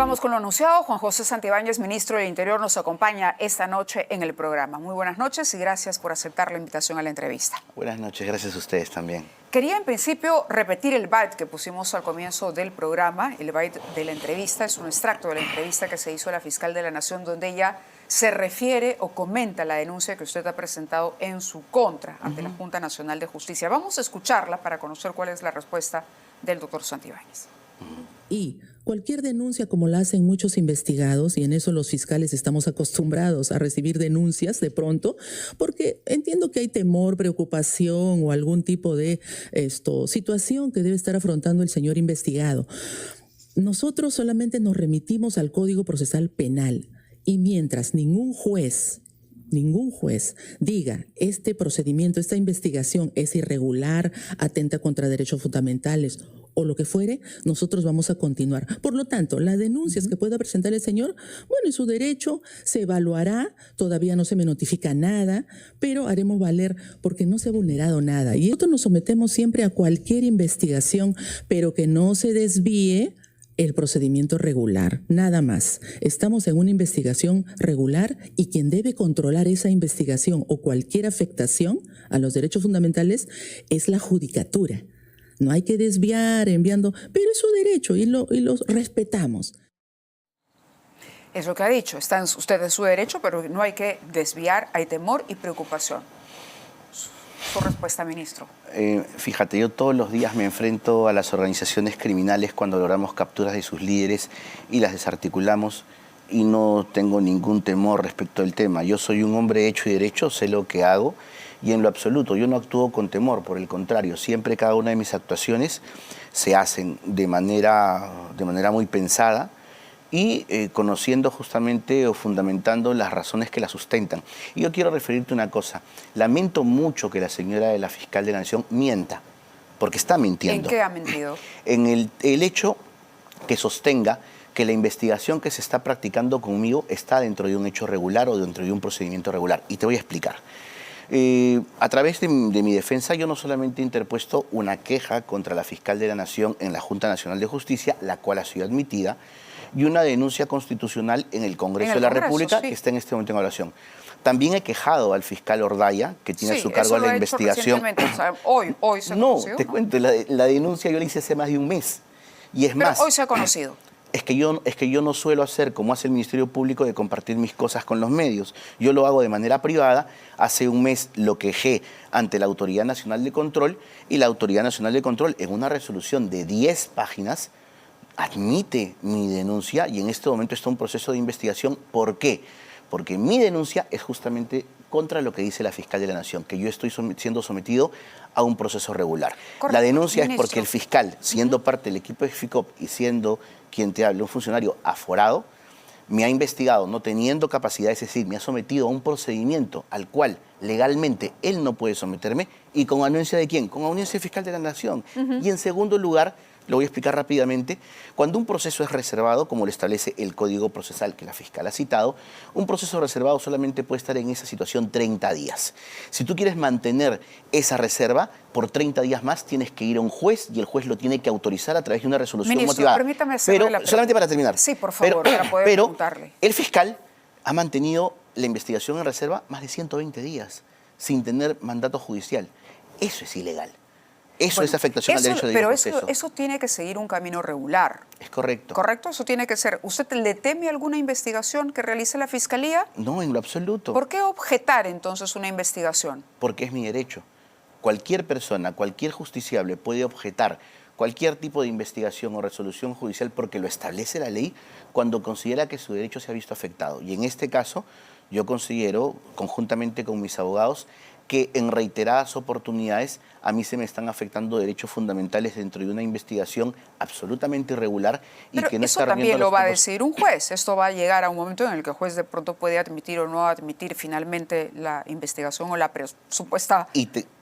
Vamos con lo anunciado. Juan José Santibáñez, ministro del Interior, nos acompaña esta noche en el programa. Muy buenas noches y gracias por aceptar la invitación a la entrevista. Buenas noches, gracias a ustedes también. Quería en principio repetir el byte que pusimos al comienzo del programa. El byte de la entrevista es un extracto de la entrevista que se hizo a la fiscal de la Nación, donde ella se refiere o comenta la denuncia que usted ha presentado en su contra ante la Junta Nacional de Justicia. Vamos a escucharla para conocer cuál es la respuesta del doctor Santibáñez. Y cualquier denuncia, como la hacen muchos investigados, y en eso los fiscales estamos acostumbrados a recibir denuncias de pronto, porque entiendo que hay temor, preocupación o algún tipo de situación que debe estar afrontando el señor investigado. Nosotros solamente nos remitimos al Código Procesal Penal, y mientras ningún juez diga este procedimiento, esta investigación es irregular, atenta contra derechos fundamentales o lo que fuere, nosotros vamos a continuar. Por lo tanto, las denuncias que pueda presentar el señor, bueno, es su derecho, se evaluará, todavía no se me notifica nada, pero haremos valer porque no se ha vulnerado nada. Y nosotros nos sometemos siempre a cualquier investigación, pero que no se desvíe el procedimiento regular, nada más. Estamos en una investigación regular y quien debe controlar esa investigación o cualquier afectación a los derechos fundamentales es la judicatura. No hay que desviar enviando, pero es su derecho y lo respetamos. Es lo que ha dicho, está usted en su derecho, pero no hay que desviar, hay temor y preocupación. Su respuesta, ministro. Fíjate, yo todos los días me enfrento a las organizaciones criminales cuando logramos capturas de sus líderes y las desarticulamos y no tengo ningún temor respecto al tema. Yo soy un hombre hecho y derecho, sé lo que hago y en lo absoluto yo no actúo con temor, por el contrario, siempre cada una de mis actuaciones se hacen de manera muy pensada y conociendo justamente o fundamentando las razones que la sustentan. Y yo quiero referirte una cosa. Lamento mucho que la señora de la fiscal de la Nación mienta, porque está mintiendo. ¿En qué ha mentido? En el hecho que sostenga que la investigación que se está practicando conmigo está dentro de un hecho regular o dentro de un procedimiento regular. Y te voy a explicar. A través de mi defensa, yo no solamente he interpuesto una queja contra la fiscal de la Nación en la Junta Nacional de Justicia, la cual ha sido admitida, y una denuncia constitucional en el Congreso de la República, sí, que está en este momento en evaluación. También he quejado al fiscal Ordaya, que tiene a su cargo la investigación. O sea, hoy se conoció. No, te cuento, la denuncia yo la hice hace más de un mes. Y es más, hoy se ha conocido. Es que yo no suelo hacer, como hace el Ministerio Público, de compartir mis cosas con los medios. Yo lo hago de manera privada. Hace un mes lo quejé ante la Autoridad Nacional de Control y la Autoridad Nacional de Control, en una resolución de 10 páginas, admite mi denuncia y en este momento está un proceso de investigación. ¿Por qué? Porque mi denuncia es justamente contra lo que dice la fiscal de la Nación, que yo estoy siendo sometido a un proceso regular. Correcto, la denuncia ministro. Es porque el fiscal, siendo parte del equipo de FICOP y siendo quien te habla, un funcionario aforado, me ha investigado no teniendo capacidad, es decir, me ha sometido a un procedimiento al cual legalmente él no puede someterme y con anuencia de ¿quién? Con anuencia del fiscal de la Nación. Y en segundo lugar, lo voy a explicar rápidamente, cuando un proceso es reservado, como lo establece el Código Procesal que la fiscal ha citado, un proceso reservado solamente puede estar en esa situación 30 días. Si tú quieres mantener esa reserva, por 30 días más tienes que ir a un juez y el juez lo tiene que autorizar a través de una resolución motivada. Permítame hacerle la pregunta. Solamente para terminar. Sí, por favor, para poder preguntarle. El fiscal ha mantenido la investigación en reserva más de 120 días sin tener mandato judicial. Eso es ilegal. Eso es afectación al derecho de proceso. Pero eso tiene que seguir un camino regular. Es correcto. ¿Correcto? Eso tiene que ser. ¿Usted le teme alguna investigación que realice la Fiscalía? No, en lo absoluto. ¿Por qué objetar entonces una investigación? Porque es mi derecho. Cualquier persona, cualquier justiciable puede objetar cualquier tipo de investigación o resolución judicial porque lo establece la ley cuando considera que su derecho se ha visto afectado. Y en este caso, yo considero, conjuntamente con mis abogados, que en reiteradas oportunidades a mí se me están afectando derechos fundamentales dentro de una investigación absolutamente irregular y pero que no eso está también lo va a decidir un juez. Esto va a llegar a un momento en el que el juez de pronto puede admitir o no admitir finalmente la investigación o la supuesta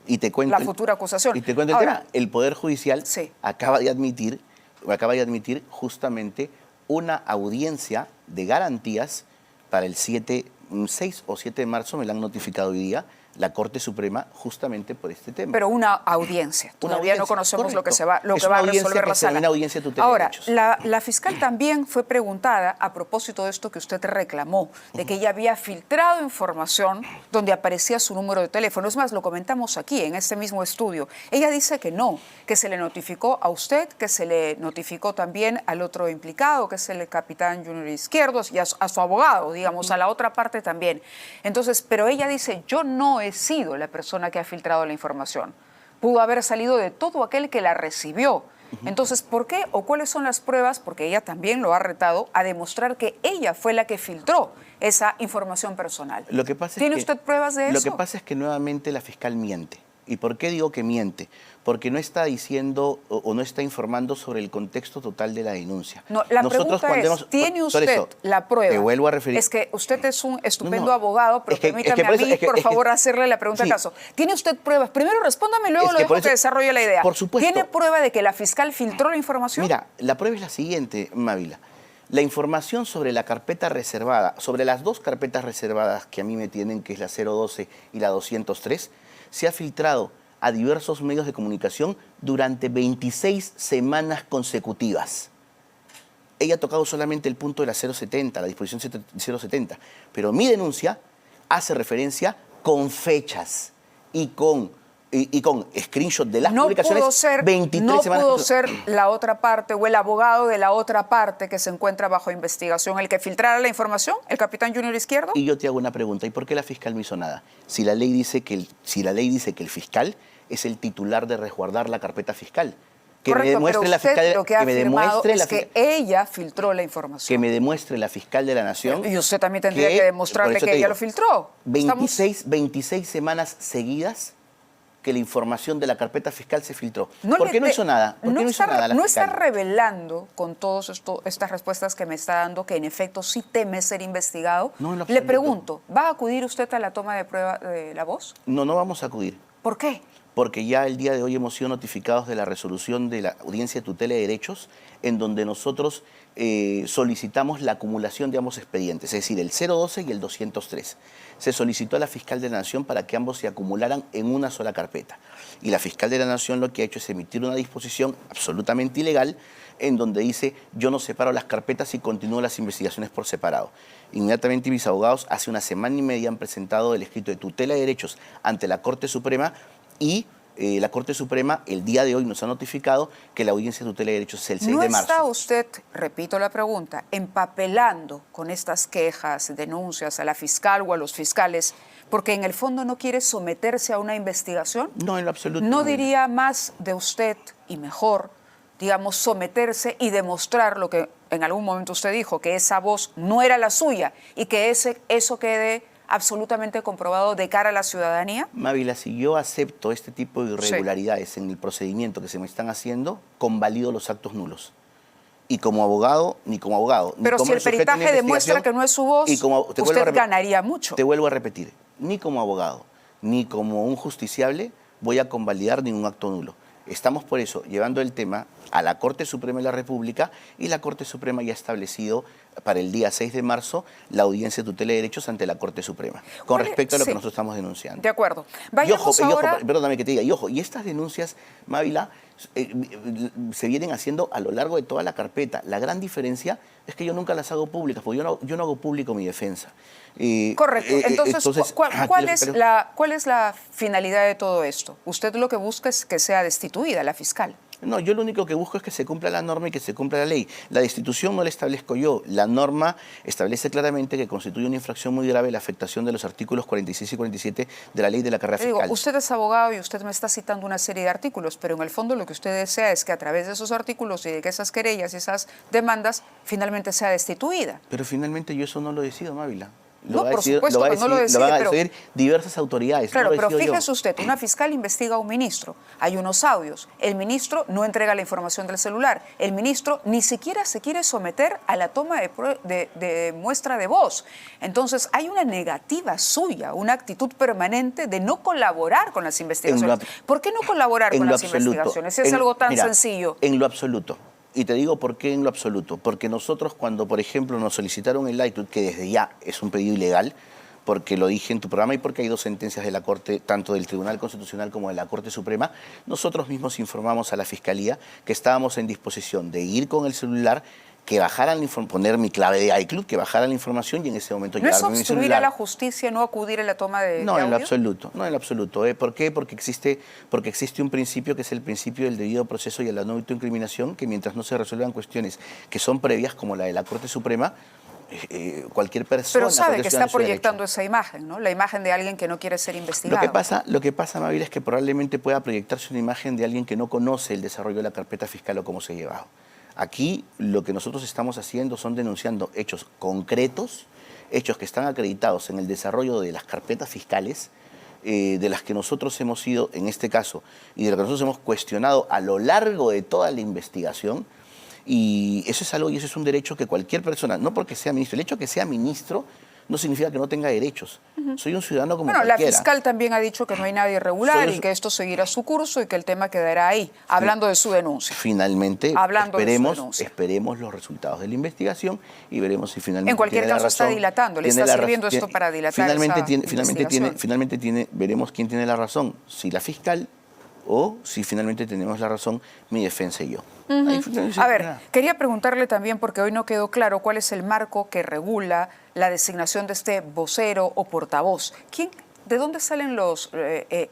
la futura acusación. Y te cuento el tema. El Poder Judicial acaba de admitir justamente una audiencia de garantías para el 6 o 7 de marzo, me la han notificado hoy día, la Corte Suprema justamente por este tema. Pero una audiencia. Todavía no conocemos correcto. lo que va Es a una audiencia resolver que la se sala. denomina audiencia de tutela de Ahora, derechos. la fiscal también fue preguntada a propósito de esto que usted reclamó, de que ella había filtrado información donde aparecía su número de teléfono. Es más, lo comentamos aquí, en este mismo estudio. Ella dice que no, que se le notificó a usted, que se le notificó también al otro implicado, que es el capitán Junior Izquierdos, y a su abogado, digamos, a la otra parte también. Entonces, pero ella dice, yo no he sido la persona que ha filtrado la información. Pudo haber salido de todo aquel que la recibió. Entonces, ¿por qué o cuáles son las pruebas? Porque ella también lo ha retado a demostrar que ella fue la que filtró esa información personal. Lo que pasa ¿Tiene es que, usted pruebas de eso? Lo que pasa es que nuevamente la fiscal miente. ¿Y por qué digo que miente? Porque no está diciendo o no está informando sobre el contexto total de la denuncia. No, la pregunta es, ¿tiene usted la prueba? Te vuelvo a referir. Es que usted es un estupendo abogado, pero permítame a mí, por favor, hacerle la pregunta sí. de caso. ¿Tiene usted pruebas? Primero respóndame, luego lo dejo que desarrolle la idea. Por supuesto. ¿Tiene prueba de que la fiscal filtró la información? Mira, la prueba es la siguiente, Mávila. La información sobre la carpeta reservada, sobre las dos carpetas reservadas que a mí me tienen, que es la 012 y la 203, se ha filtrado a diversos medios de comunicación durante 26 semanas consecutivas. Ella ha tocado solamente el punto de la 070, la disposición 070, pero mi denuncia hace referencia con fechas y con screenshot de las publicaciones. No pudo ser la otra parte o el abogado de la otra parte que se encuentra bajo investigación el que filtrara la información, el capitán Junior Izquierdo. Y yo te hago una pregunta, ¿y por qué la fiscal no hizo nada? Si la ley dice que el fiscal es el titular de resguardar la carpeta fiscal. Que correcto, me demuestre pero la usted fiscal, lo que ha afirmado es que ella filtró la información. Que me demuestre la fiscal de la Nación. Y usted también tendría que demostrarle que ella lo filtró. 26 semanas seguidas que la información de la carpeta fiscal se filtró. ¿Por qué no hizo nada? ¿Por qué no hizo nada la fiscal? No está revelando con todas estas respuestas que me está dando que en efecto sí teme ser investigado. No, en lo Le absoluto. pregunto, ¿va a acudir usted a la toma de prueba de la voz? No, no vamos a acudir. ¿Por qué? Porque ya el día de hoy hemos sido notificados de la resolución de la Audiencia de Tutela de Derechos, en donde nosotros solicitamos la acumulación de ambos expedientes, es decir, el 012 y el 203. Se solicitó a la fiscal de la Nación para que ambos se acumularan en una sola carpeta. Y la fiscal de la Nación lo que ha hecho es emitir una disposición absolutamente ilegal en donde dice, yo no separo las carpetas y continúo las investigaciones por separado. Inmediatamente mis abogados hace una semana y media han presentado el escrito de tutela de derechos ante la Corte Suprema y la Corte Suprema el día de hoy nos ha notificado que la audiencia de tutela de derechos es el 6 de marzo. ¿No está usted, repito la pregunta, empapelando con estas quejas, denuncias a la fiscal o a los fiscales porque en el fondo no quiere someterse a una investigación? No, en lo absoluto. ¿No diría más de usted y mejor, digamos, someterse y demostrar lo que en algún momento usted dijo, que esa voz no era la suya y que eso quede absolutamente comprobado de cara a la ciudadanía? Mávila, si yo acepto este tipo de irregularidades en el procedimiento que se me están haciendo, convalido los actos nulos. Y como abogado, ni como abogado. Pero ni como si el peritaje demuestra que no es su voz, usted ganaría mucho. Te vuelvo a repetir, ni como abogado, ni como un justiciable voy a convalidar ningún acto nulo. Estamos por eso llevando el tema a la Corte Suprema de la República y la Corte Suprema ya ha establecido para el día 6 de marzo la audiencia de tutela de derechos ante la Corte Suprema, con respecto a lo que nosotros estamos denunciando. De acuerdo. Y ojo, perdóname que te diga, y estas denuncias, Mávila, se vienen haciendo a lo largo de toda la carpeta. La gran diferencia es que yo nunca las hago públicas, porque yo no hago público mi defensa. Correcto. Entonces, ¿cuál es la finalidad de todo esto? Usted lo que busca es que sea destituida la fiscal. No, yo lo único que busco es que se cumpla la norma y que se cumpla la ley. La destitución no la establezco yo. La norma establece claramente que constituye una infracción muy grave la afectación de los artículos 46 y 47 de la ley de la carrera fiscal. Digo, usted es abogado y usted me está citando una serie de artículos, pero en el fondo lo que usted desea es que a través de esos artículos y de que esas querellas y esas demandas finalmente sea destituida. Pero finalmente yo eso no lo decido, Mávila. No, por supuesto que no lo decide, lo van a decidir diversas autoridades. Claro, no pero fíjese usted, una fiscal investiga a un ministro, hay unos audios, el ministro no entrega la información del celular, el ministro ni siquiera se quiere someter a la toma de muestra de voz. Entonces hay una negativa suya, una actitud permanente de no colaborar con las investigaciones. ¿Por qué no colaborar con las investigaciones? Es algo tan sencillo. En lo absoluto. Y te digo por qué en lo absoluto. Porque nosotros cuando, por ejemplo, nos solicitaron el ITUT, que desde ya es un pedido ilegal, porque lo dije en tu programa y porque hay dos sentencias de la Corte, tanto del Tribunal Constitucional como de la Corte Suprema. Nosotros mismos informamos a la Fiscalía que estábamos en disposición de ir con el celular, que bajaran poner mi clave de iCloud, que bajaran la información y en ese momento ¿No es llevarme mi obstruir celular. a la justicia, no acudir a la toma de No, en audio? lo absoluto, no en lo absoluto. ¿Por qué? Porque existe un principio que es el principio del debido proceso y a la no autoincriminación, que mientras no se resuelvan cuestiones que son previas, como la de la Corte Suprema, cualquier persona... Pero sabe cualquier que ciudadano está es su derecho. proyectando esa imagen, ¿no? La imagen de alguien que no quiere ser investigado. Lo que pasa, Mabel, es que probablemente pueda proyectarse una imagen de alguien que no conoce el desarrollo de la carpeta fiscal o cómo se ha llevado. Aquí lo que nosotros estamos haciendo son denunciando hechos concretos, hechos que están acreditados en el desarrollo de las carpetas fiscales, de las que nosotros hemos sido, en este caso, y de las que nosotros hemos cuestionado a lo largo de toda la investigación. Y eso es algo y eso es un derecho que cualquier persona, no porque sea ministro, el hecho de que sea ministro no significa que no tenga derechos. Soy un ciudadano como cualquiera. La fiscal también ha dicho que no hay nadie irregular y que esto seguirá su curso y que el tema quedará ahí, hablando de su denuncia. Finalmente, esperemos los resultados de la investigación y veremos si finalmente en cualquier tiene caso la razón, está dilatando, le está sirviendo esto para dilatar veremos quién tiene la razón, si la fiscal o si finalmente tenemos la razón mi defensa y yo. A ver, quería preguntarle también, porque hoy no quedó claro, cuál es el marco que regula la designación de este vocero o portavoz. ¿De dónde salen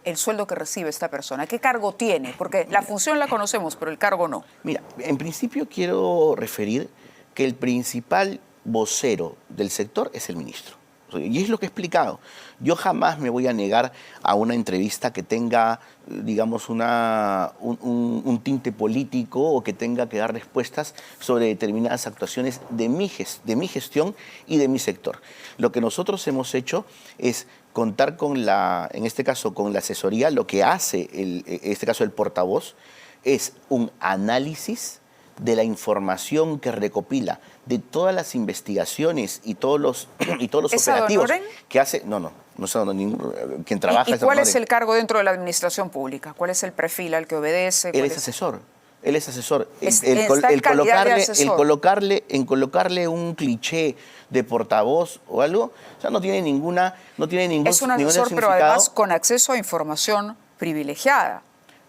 el sueldo que recibe esta persona? ¿Qué cargo tiene? Porque la función la conocemos, pero el cargo no. Mira, en principio quiero referir que el principal vocero del sector es el ministro. Y es lo que he explicado. Yo jamás me voy a negar a una entrevista que tenga, digamos, un tinte político o que tenga que dar respuestas sobre determinadas actuaciones de mi gestión y de mi sector. Lo que nosotros hemos hecho es contar en este caso, con la asesoría. Lo que hace, en este caso, el portavoz, es un análisis de la información que recopila de todas las investigaciones y todos los operativos que hace. No sé quien trabaja. ¿Y cuál es el cargo dentro de la administración pública? ¿Cuál es el perfil al que obedece? Él es asesor. Él es asesor. El colocarle un cliché de portavoz o algo, o sea, no tiene ningún es un asesor, pero además con acceso a información privilegiada.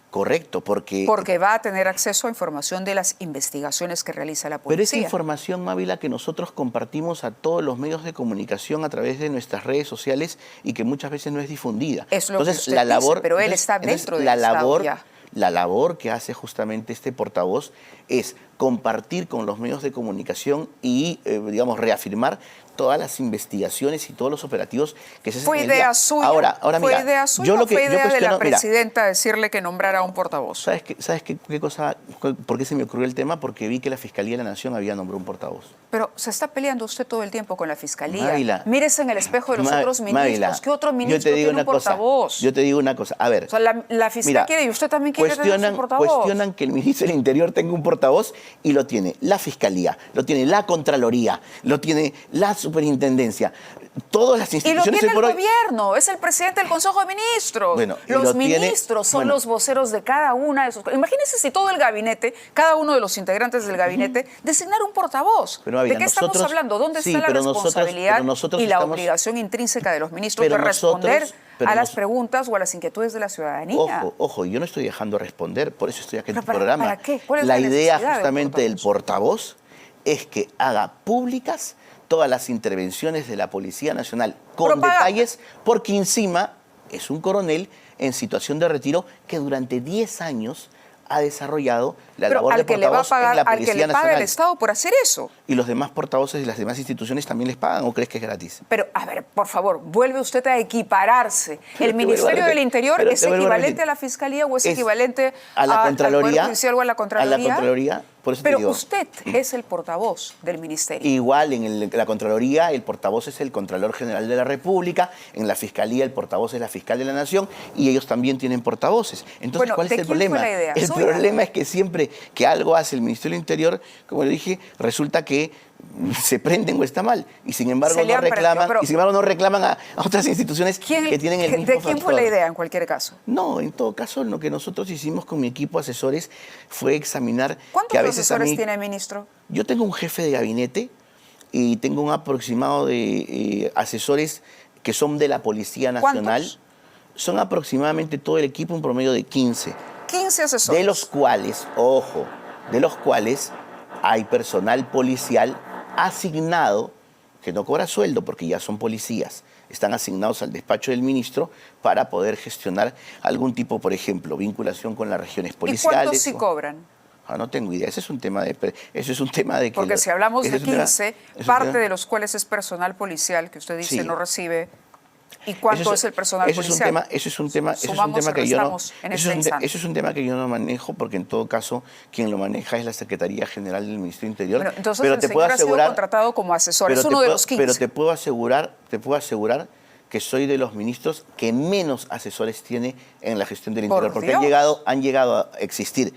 Correcto, porque va a tener acceso a información de las investigaciones que realiza la policía. Pero esa información, Mávila, que nosotros compartimos a todos los medios de comunicación a través de nuestras redes sociales y que muchas veces no es difundida. Es lo que usted dice, pero él está dentro de la labor. La labor que hace justamente este portavoz es compartir con los medios de comunicación y, digamos, reafirmar todas las investigaciones y todos los operativos que se hacen. ¿Fue idea suya? Ahora, ¿Fue mira, idea suya o fue idea de la presidenta decirle que nombrara a un portavoz? ¿Sabes qué cosa? ¿Por qué se me ocurrió el tema? Porque vi que la Fiscalía de la Nación había nombrado un portavoz. Pero se está peleando usted todo el tiempo con la Fiscalía. Mávila, mírese en el espejo de los otros ministros. Mávila, ¿Qué otro ministro tiene un portavoz? Yo te digo una cosa. A ver. O sea, la Fiscalía quiere y usted también quiere tener su portavoz. Cuestionan que el ministro del Interior tenga un portavoz y lo tiene la Fiscalía, lo tiene la Contraloría, lo tiene la Superintendencia. Todas las instituciones. Y lo tiene el gobierno, es el presidente del Consejo de Ministros. Bueno, los ministros son los voceros de cada una de sus... Imagínense si todo el gabinete, cada uno de los integrantes del gabinete, designara un portavoz. Pero, Mávila, ¿de qué estamos hablando? ¿Dónde está la responsabilidad y la obligación intrínseca de los ministros de responder a las preguntas o a las inquietudes de la ciudadanía? Ojo, yo no estoy dejando responder, por eso estoy aquí en tu ¿Para programa. ¿Para qué? ¿Cuál es la idea necesidad justamente del portavoz es que haga públicas todas las intervenciones de la Policía Nacional con detalles, porque encima es un coronel en situación de retiro que durante 10 años ha desarrollado la labor de portavoz en la Policía Nacional. Al que le paga el Estado por hacer eso. ¿Y los demás portavoces de las demás instituciones también les pagan o crees que es gratis? Pero, a ver, por favor, vuelve usted a equipararse. ¿El Ministerio del Interior es equivalente a la Fiscalía o es equivalente a la Contraloría, al Poder Judicial o a la Contraloría? A la Contraloría. Por eso pero te digo, usted es el portavoz del Ministerio. Igual en la Contraloría el portavoz es el Contralor General de la República, en la Fiscalía el portavoz es la Fiscal de la Nación y ellos también tienen portavoces. Entonces, bueno, ¿cuál es el problema? Fue la idea? El problema es que siempre que algo hace el Ministerio del Interior, como le dije, resulta que se prenden o está mal y sin embargo no reclaman a otras instituciones que tienen el mismo ¿De quién fue la idea en cualquier caso? No, en todo caso lo que nosotros hicimos con mi equipo de asesores fue examinar que a veces asesores tiene el ministro? Yo tengo un jefe de gabinete y tengo un aproximado de asesores que son de la Policía Nacional, ¿Cuántos? son aproximadamente todo el equipo, un promedio de 15. 15 asesores. De los cuales, ojo, de los cuales hay personal policial asignado, que no cobra sueldo porque ya son policías, están asignados al despacho del ministro para poder gestionar algún tipo, por ejemplo, vinculación con las regiones ¿Y policiales. cuántos sí cobran? No tengo idea, ese es un tema de que... Porque si hablamos ese de es un tema- 15, ese es un parte tema- de los cuales es personal policial, que usted dice Sí. no recibe. ¿Y cuánto Eso es el personal eso policial? Eso es un tema Sumamos y que yo no, restamos en este instante. eso es un tema que yo no manejo, porque en todo caso quien lo maneja es la Secretaría General del Ministerio del Interior. Bueno, entonces pero el te puedo señor ha sido asegurar, contratado como asesor, es pero uno te de puedo- los 15. Pero te puedo asegurar que soy de los ministros que menos asesores tiene en la gestión del Por Interior, porque Dios. han llegado a existir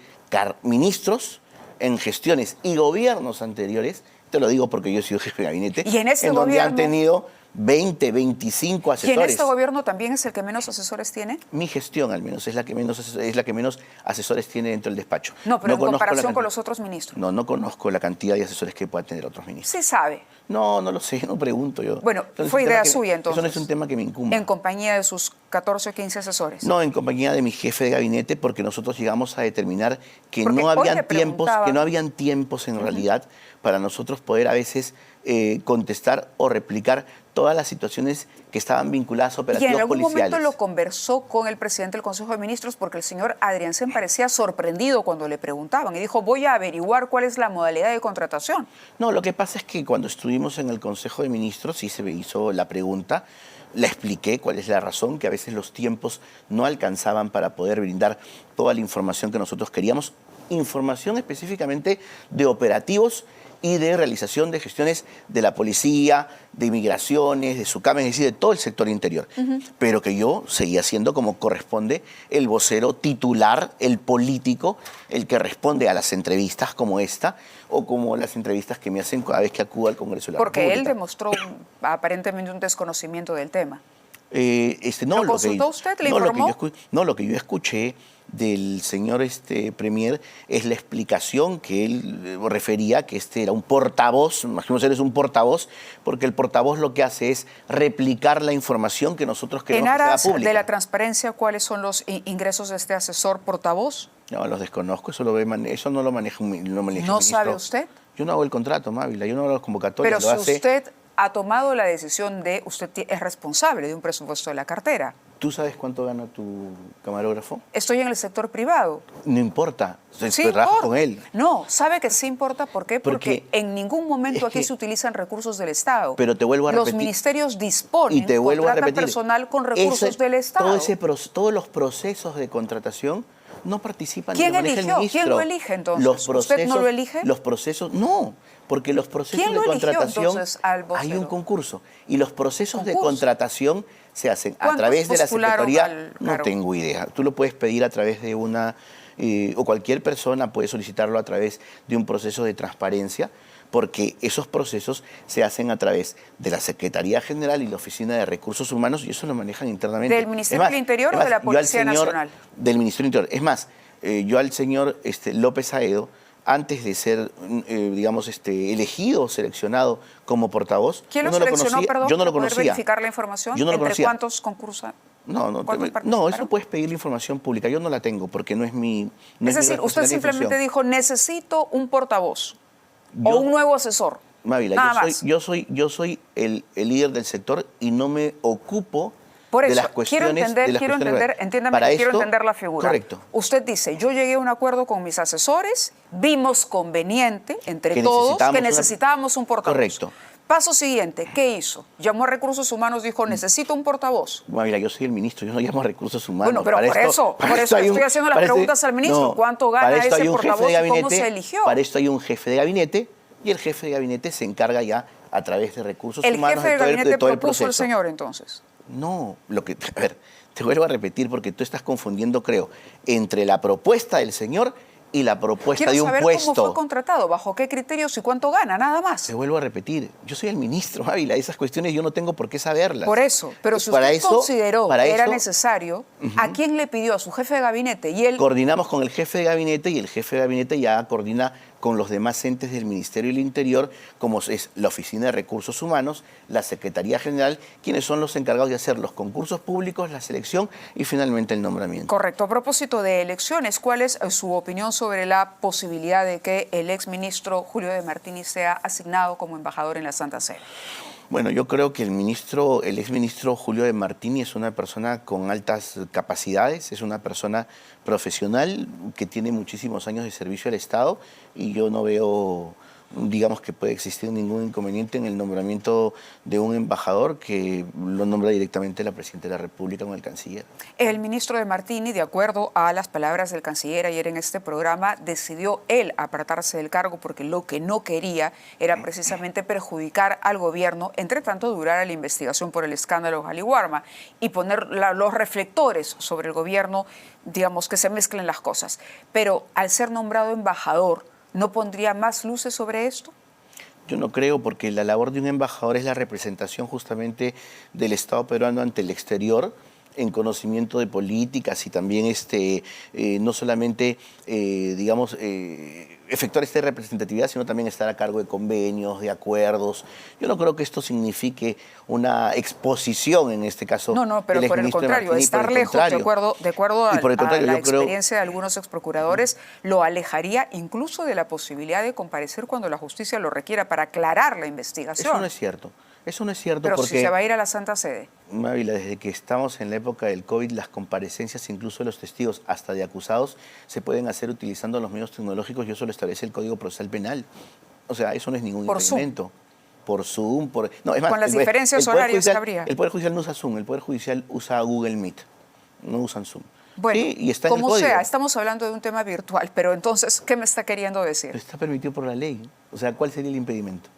ministros en gestiones y gobiernos anteriores, te lo digo porque yo he sido jefe de gabinete, Y en este donde han gobierno- tenido 20, 25 ¿Y asesores. en este gobierno también es el que menos asesores tiene? Mi gestión, al menos, es la que menos asesores tiene dentro del despacho. No, pero en conozco la comparación con cantidad- los otros ministros. No conozco la cantidad de asesores que puedan tener otros ministros. Sí sabe, No lo sé, no pregunto yo. Bueno, Eso no es fue un tema idea que- suya, entonces. Eso no es un tema que me incumba. en compañía de sus 14 o 15 asesores. No, en compañía de mi jefe de gabinete, porque nosotros llegamos a determinar que Porque no hoy le habían tiempos en realidad para nosotros poder a veces contestar o replicar todas las situaciones que estaban vinculadas a Y operativos en algún policiales. momento lo conversó con el presidente del Consejo de Ministros porque el señor Adriansen parecía sorprendido cuando le preguntaban y dijo, voy a averiguar cuál es la modalidad de contratación. No, lo que pasa es que cuando estuvimos en el Consejo de Ministros sí se me hizo la pregunta, la expliqué cuál es la razón, que a veces los tiempos no alcanzaban para poder brindar toda la información que nosotros queríamos, información específicamente de operativos y de realización de gestiones de la policía, de inmigraciones, de SUCAM, es decir, de todo el sector interior. Pero que yo seguía siendo, como corresponde, el vocero titular, el político, el que responde a las entrevistas como esta o como las entrevistas que me hacen cada vez que acudo al Congreso de la Porque él República. demostró aparentemente un desconocimiento del tema. ¿Lo consultó usted? ¿Le informó? Lo que yo escuché del señor Premier es la explicación que él refería, que este era un portavoz, imaginemos él es un portavoz, porque el portavoz lo que hace es replicar la información que nosotros queremos En que sea aras pública. de la transparencia, ¿cuáles son los ingresos de este asesor portavoz? No, los desconozco, eso no lo maneja un ¿No ministro. sabe usted? Yo no hago el contrato, Mávila, yo no hago las convocatorias, Pero lo si hace... usted ha tomado la decisión de, usted es responsable de un presupuesto de la cartera. ¿Tú sabes cuánto gana tu camarógrafo? Estoy en el sector privado. No importa, Sí trabajas importa. con él. No, sabe que sí importa. ¿Por qué? Porque Porque en ningún momento es aquí que- se utilizan recursos del Estado. Pero te vuelvo a Los repetir. ministerios disponen, Y te vuelvo a contratan repetir. personal con recursos ese- del Estado. Todos los procesos de contratación no participan ¿Quién ni lo maneja eligió? el ministro. ¿Quién lo elige, entonces? Los ¿Usted no lo elige? Los procesos, no, porque los procesos ¿Quién de lo eligió, contratación entonces, al vocero? hay un concurso y los procesos de ¿Concurso? contratación se hacen a ¿Cuántos través de la postularon Secretaría. al No cargo? tengo idea. Tú lo puedes pedir a través de una o cualquier persona puede solicitarlo a través de un proceso de transparencia, porque esos procesos se hacen a través de la Secretaría General y la Oficina de Recursos Humanos y eso lo manejan internamente. ¿Del Ministerio del Interior o de la yo al Policía señor- Nacional? Del Ministerio del Interior. Es más, yo al señor López Aedo, antes de ser, elegido o seleccionado como portavoz, ¿Quién lo yo no seleccionó, conocía, perdón, yo no lo para poder conocía. verificar la información? Yo no lo ¿Entre conocía. cuántos concursan? No, ¿Cuántos eso participaron? puedes pedir la información pública. Yo no la tengo porque no es mi. No Es mi decir, usted responsabilidad ni simplemente función. dijo, necesito un portavoz Yo- o un nuevo asesor. Mávila, Nada más. yo soy el líder del sector y no me ocupo Por eso, de las cuestiones. entiéndame, Para quiero esto- entender la figura. Correcto. Usted dice, yo llegué a un acuerdo con mis asesores, vimos conveniente entre Que todos necesitábamos que una- necesitábamos un portavoz. Correcto. Paso siguiente, ¿qué hizo? Llamó a Recursos Humanos, dijo, necesito un portavoz. Mira, yo soy el ministro, yo no llamo a recursos humanos. Bueno, pero por eso hay estoy haciendo las para preguntas al ministro. ¿Cuánto gana para esto ese hay un jefe portavoz de y cómo gabinete, se eligió? Para esto hay un jefe de gabinete y el jefe de gabinete se encarga ya a través de recursos El humanos jefe de gabinete de todo el propuso proceso. el señor, entonces. No, a ver, te vuelvo a repetir porque tú estás confundiendo, creo, entre la propuesta del señor y la propuesta Quiero de un saber puesto. cómo fue contratado, bajo qué criterios y cuánto gana, nada más. Te vuelvo a repetir, yo soy el ministro, Ávila, esas cuestiones yo no tengo por qué saberlas. Por eso, pero si Para usted eso- consideró para que era eso- necesario, ¿a quién le pidió? ¿A su jefe de gabinete? Y él, Coordinamos con el jefe de gabinete y el jefe de gabinete ya coordina con los demás entes del Ministerio del Interior, como es la Oficina de Recursos Humanos, la Secretaría General, quienes son los encargados de hacer los concursos públicos, la selección y finalmente el nombramiento. Correcto. A propósito de elecciones, ¿cuál es su opinión sobre la posibilidad de que el exministro Julio de Martini sea asignado como embajador en la Santa Sede? Bueno, yo creo que el exministro Julio de Martini es una persona con altas capacidades, es una persona profesional que tiene muchísimos años de servicio al Estado y yo no veo, digamos, que puede existir ningún inconveniente en el nombramiento de un embajador que lo nombra directamente la Presidenta de la República con el canciller. El ministro de Martini, de acuerdo a las palabras del canciller ayer en este programa, decidió él apartarse del cargo porque lo que no quería era precisamente perjudicar al gobierno, entre tanto durara la investigación por el escándalo Jaliwarma y poner los reflectores sobre el gobierno, digamos, que se mezclen las cosas. Pero al ser nombrado embajador, ¿no pondría más luces sobre esto? Yo no creo, porque la labor de un embajador es la representación justamente del Estado peruano ante el exterior, en conocimiento de políticas y también no solamente, digamos, efectuar esta representatividad, sino también estar a cargo de convenios, de acuerdos. Yo no creo que esto signifique una exposición, en este caso. No, pero por el contrario, estar lejos, de acuerdo a la experiencia de algunos exprocuradores, lo alejaría incluso de la posibilidad de comparecer cuando la justicia lo requiera para aclarar la investigación. Eso no es cierto. Eso no es cierto. Pero porque, si se va a ir a la Santa Sede. Mávila, desde que estamos en la época del COVID, las comparecencias, incluso de los testigos, hasta de acusados, se pueden hacer utilizando los medios tecnológicos y eso lo establece el Código Procesal Penal. O sea, eso no es ningún impedimento. Por Zoom, no, es más, con las diferencias horarias que habría. El Poder Judicial no usa Zoom, el Poder Judicial usa Google Meet, no usan Zoom. Bueno, sí, y está como en el sea, estamos hablando de un tema virtual, pero entonces, ¿qué me está queriendo decir? Pero está permitido por la ley. O sea, ¿cuál sería el impedimento?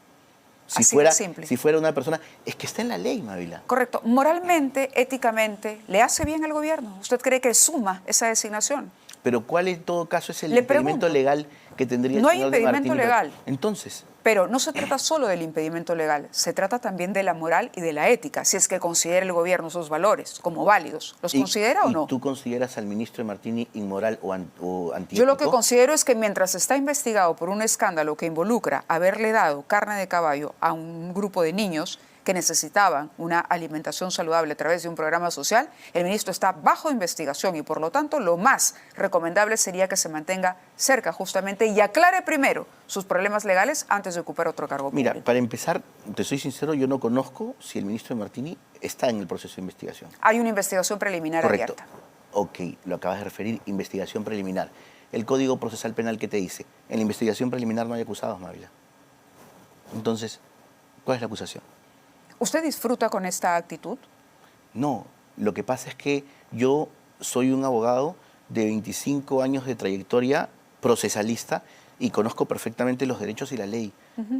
Así de simple. Si fuera una persona, es que está en la ley, Mávila. Correcto. Moralmente, éticamente, ¿le hace bien al gobierno? ¿Usted cree que suma esa designación? Pero ¿cuál en todo caso es el impedimento legal que tendría el señor señor de Martini? No hay impedimento legal. Entonces. Pero no se trata solo del impedimento legal, se trata también de la moral y de la ética, si es que considera el gobierno esos valores como válidos. ¿Los considera o no? ¿Y tú consideras al ministro de Martini inmoral o antiético? Yo lo que considero es que mientras está investigado por un escándalo que involucra haberle dado carne de caballo a un grupo de niños que necesitaban una alimentación saludable a través de un programa social, el ministro está bajo investigación y por lo tanto lo más recomendable sería que se mantenga cerca justamente y aclare primero sus problemas legales antes de ocupar otro cargo público. Mira, para empezar, te soy sincero, yo no conozco si el ministro de Martini está en el proceso de investigación. Hay una investigación preliminar Correcto. abierta. Ok, lo acabas de referir, investigación preliminar. El Código Procesal Penal, ¿qué te dice? En la investigación preliminar no hay acusados, Mávila. Entonces, ¿cuál es la acusación? ¿Usted disfruta con esta actitud? No, lo que pasa es que yo soy un abogado de 25 años de trayectoria procesalista y conozco perfectamente los derechos y la ley.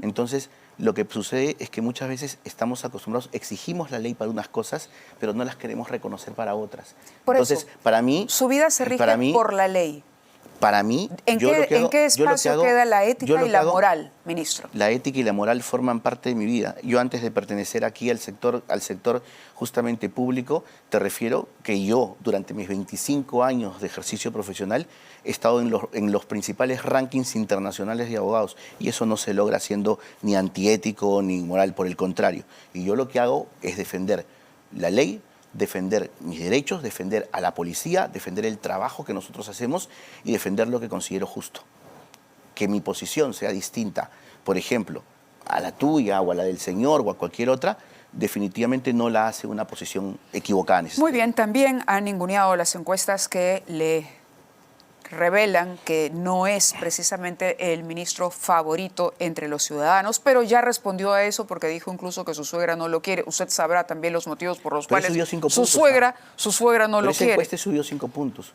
Entonces, lo que sucede es que muchas veces estamos acostumbrados, exigimos la ley para unas cosas, pero no las queremos reconocer para otras. Entonces, para mí... Su vida se rige por la ley. Para mí, ¿En qué espacio queda la ética y la moral, ministro? La ética y la moral forman parte de mi vida. Yo antes de pertenecer aquí al sector justamente público, te refiero que yo durante mis 25 años de ejercicio profesional he estado en los principales rankings internacionales de abogados y eso no se logra siendo ni antiético ni moral, por el contrario. Y yo lo que hago es defender la ley, defender mis derechos, defender a la policía, defender el trabajo que nosotros hacemos y defender lo que considero justo. Que mi posición sea distinta, por ejemplo, a la tuya o a la del señor o a cualquier otra, definitivamente no la hace una posición equivocada. Muy bien, también han ninguneado las encuestas que le revelan que no es precisamente el ministro favorito entre los ciudadanos, pero ya respondió a eso porque dijo incluso que su suegra no lo quiere. Usted sabrá también los motivos por los cuales su suegra no lo quiere. Esa encuesta subió 5 puntos.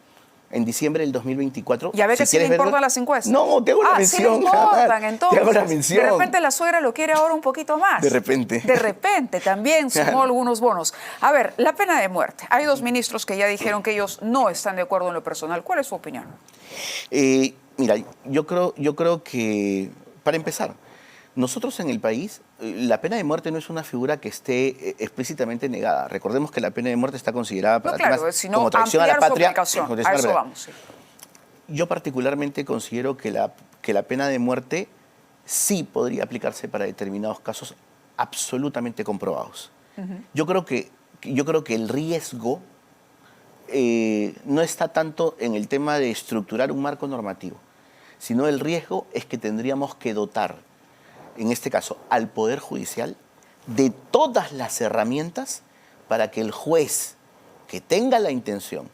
En diciembre del 2024. ¿Ya ve que sí le importan las encuestas? No, te hago la mención. Sí le importan, entonces. Te hago la mención. De repente la suegra lo quiere ahora un poquito más. De repente. De repente, también sumó algunos bonos. A ver, la pena de muerte. Hay 2 ministros que ya dijeron que ellos no están de acuerdo en lo personal. ¿Cuál es su opinión? Mira, yo creo que, para empezar, nosotros en el país, la pena de muerte no es una figura que esté explícitamente negada. Recordemos que la pena de muerte está considerada para sino como traición a la patria. A eso vamos. Sí. Yo particularmente considero que que la pena de muerte sí podría aplicarse para determinados casos absolutamente comprobados. Yo creo que el riesgo no está tanto en el tema de estructurar un marco normativo, sino el riesgo es que tendríamos que dotar, en este caso, al Poder Judicial de todas las herramientas para que el juez que tenga la intención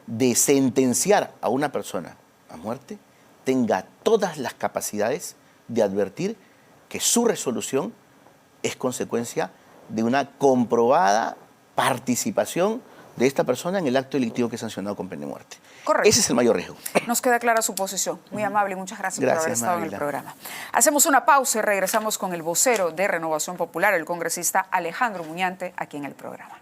de sentenciar a una persona a muerte tenga todas las capacidades de advertir que su resolución es consecuencia de una comprobada participación de esta persona en el acto delictivo que es sancionado con pena de muerte. Correcto. Ese es el mayor riesgo. Nos queda clara su posición. Muy amable y muchas gracias por haber estado en el Mariela. programa. Hacemos una pausa y regresamos con el vocero de Renovación Popular, el congresista Alejandro Muñante, aquí en el programa.